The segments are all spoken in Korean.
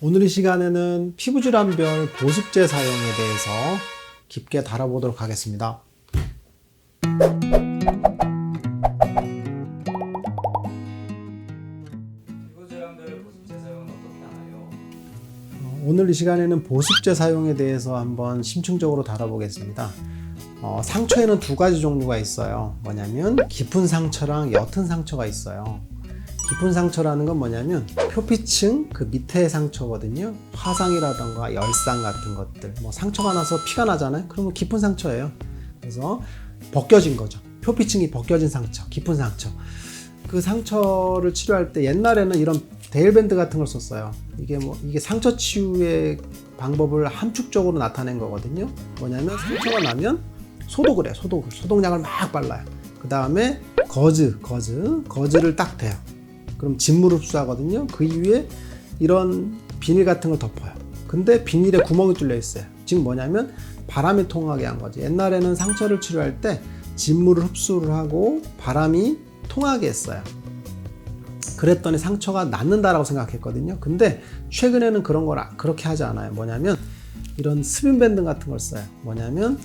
오늘 이 시간에는 피부질환별 보습제 사용에 대해서 깊게 다뤄보도록 하겠습니다. 피부질환별 보습제 사용은 어떻게 하나요? 오늘 이 시간에는 보습제 사용에 대해서 한번 심층적으로 다뤄보겠습니다. 상처에는 두 가지 종류가 있어요. 뭐냐면 깊은 상처랑 옅은 상처가 있어요. 깊은 상처라는 건 뭐냐면 표피층 그 밑에 상처거든요. 화상이라던가 열상 같은 것들, 상처가 나서 피가 나잖아요. 그러면 깊은 상처예요. 그래서 벗겨진 거죠. 표피층이 벗겨진 상처, 깊은 상처. 그 상처를 치료할 때 옛날에는 이런 데일밴드 같은 걸 썼어요. 이게 상처 치유의 방법을 함축적으로 나타낸 거거든요. 뭐냐면 상처가 나면 소독을 해요. 소독약을 막 발라요. 그 다음에 거즈를 딱 대요. 그럼 진물 흡수하거든요. 그 이후에 이런 비닐 같은 걸 덮어요. 근데 비닐에 구멍이 뚫려 있어요. 즉 뭐냐면 바람이 통하게 한 거지. 옛날에는 상처를 치료할 때 진물을 흡수를 하고 바람이 통하게 했어요. 그랬더니 상처가 낫는다라고 생각했거든요. 근데 최근에는 그런 걸 그렇게 하지 않아요. 뭐냐면 이런 스빈밴드 같은 걸 써요. 뭐냐면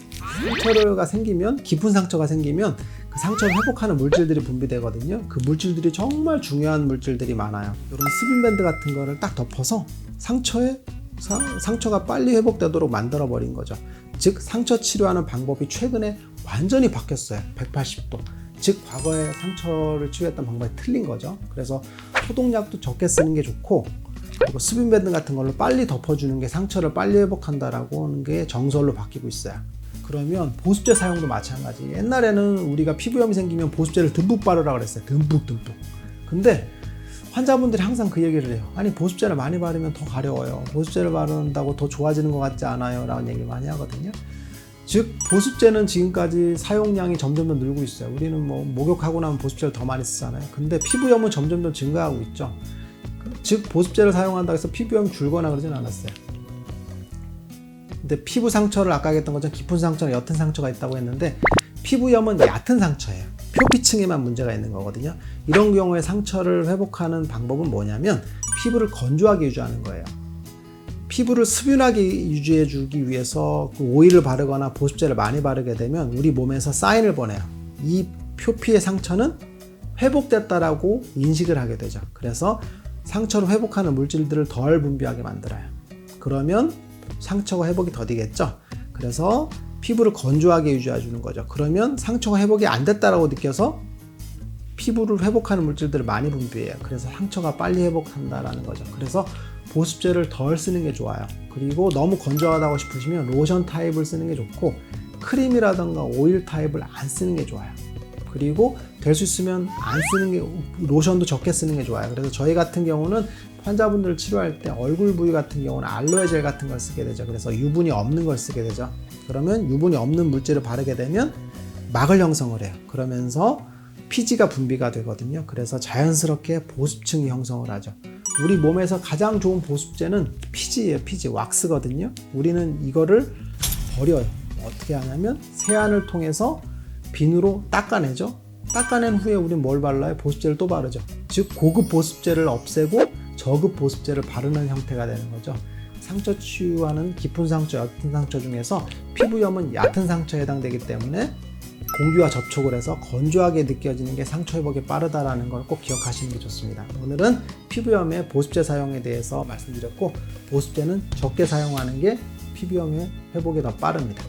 상처가 생기면, 깊은 상처가 생기면 그 상처를 회복하는 물질들이 분비되거든요. 그 물질들이 정말 중요한 물질들이 많아요. 이런 스빈밴드 같은 거를 딱 덮어서 상처가 빨리 회복되도록 만들어 버린 거죠. 즉 상처 치료하는 방법이 최근에 완전히 바뀌었어요. 180도. 즉 과거에 상처를 치료했던 방법이 틀린 거죠. 그래서 소독약도 적게 쓰는 게 좋고, 그리고 스빈밴드 같은 걸로 빨리 덮어주는 게 상처를 빨리 회복한다라고 하는 게 정설로 바뀌고 있어요. 그러면 보습제 사용도 마찬가지. 옛날에는 우리가 피부염이 생기면 보습제를 듬뿍 바르라고 그랬어요. 듬뿍. 근데 환자분들이 항상 그 얘기를 해요. 아니 보습제를 많이 바르면 더 가려워요. 보습제를 바른다고 더 좋아지는 것 같지 않아요? 라는 얘기를 많이 하거든요. 즉 보습제는 지금까지 사용량이 점점 더 늘고 있어요. 우리는 목욕하고 나면 보습제를 더 많이 쓰잖아요. 근데 피부염은 점점 더 증가하고 있죠. 즉 보습제를 사용한다고 해서 피부염이 줄거나 그러진 않았어요. 근데 피부 상처를 아까 얘기했던 것처럼 깊은 상처나 옅은 상처가 있다고 했는데 피부염은 얕은 상처예요. 표피층에만 문제가 있는 거거든요. 이런 경우에 상처를 회복하는 방법은 뭐냐면 피부를 건조하게 유지하는 거예요. 피부를 습윤하게 유지해 주기 위해서 오일을 바르거나 보습제를 많이 바르게 되면 우리 몸에서 사인을 보내요. 이 표피의 상처는 회복됐다라고 인식을 하게 되죠. 그래서 상처를 회복하는 물질들을 덜 분비하게 만들어요. 그러면 상처가 회복이 더디겠죠. 그래서 피부를 건조하게 유지해 주는 거죠. 그러면 상처가 회복이 안 됐다라고 느껴서 피부를 회복하는 물질들을 많이 분비해요. 그래서 상처가 빨리 회복한다라는 거죠. 그래서 보습제를 덜 쓰는 게 좋아요. 그리고 너무 건조하다고 싶으시면 로션 타입을 쓰는 게 좋고, 크림이라던가 오일 타입을 안 쓰는 게 좋아요. 그리고 될 수 있으면 안 쓰는 게, 로션도 적게 쓰는 게 좋아요. 그래서 저희 같은 경우는 환자분들을 치료할 때 얼굴 부위 같은 경우는 알로에 젤 같은 걸 쓰게 되죠. 그래서 유분이 없는 걸 쓰게 되죠. 그러면 유분이 없는 물질을 바르게 되면 막을 형성을 해요. 그러면서 피지가 분비가 되거든요. 그래서 자연스럽게 보습층이 형성을 하죠. 우리 몸에서 가장 좋은 보습제는 피지예요. 피지, 왁스거든요. 우리는 이거를 버려요. 어떻게 하냐면 세안을 통해서 비누로 닦아내죠. 닦아낸 후에 우리는 뭘 발라요? 보습제를 또 바르죠. 즉 고급 보습제를 없애고 저급 보습제를 바르는 형태가 되는 거죠. 상처 치유하는 깊은 상처, 옅은 상처 중에서 피부염은 얕은 상처에 해당되기 때문에 공기와 접촉을 해서 건조하게 느껴지는 게 상처 회복이 빠르다라는 걸 꼭 기억하시는 게 좋습니다. 오늘은 피부염의 보습제 사용에 대해서 말씀드렸고, 보습제는 적게 사용하는 게 피부염의 회복이 더 빠릅니다.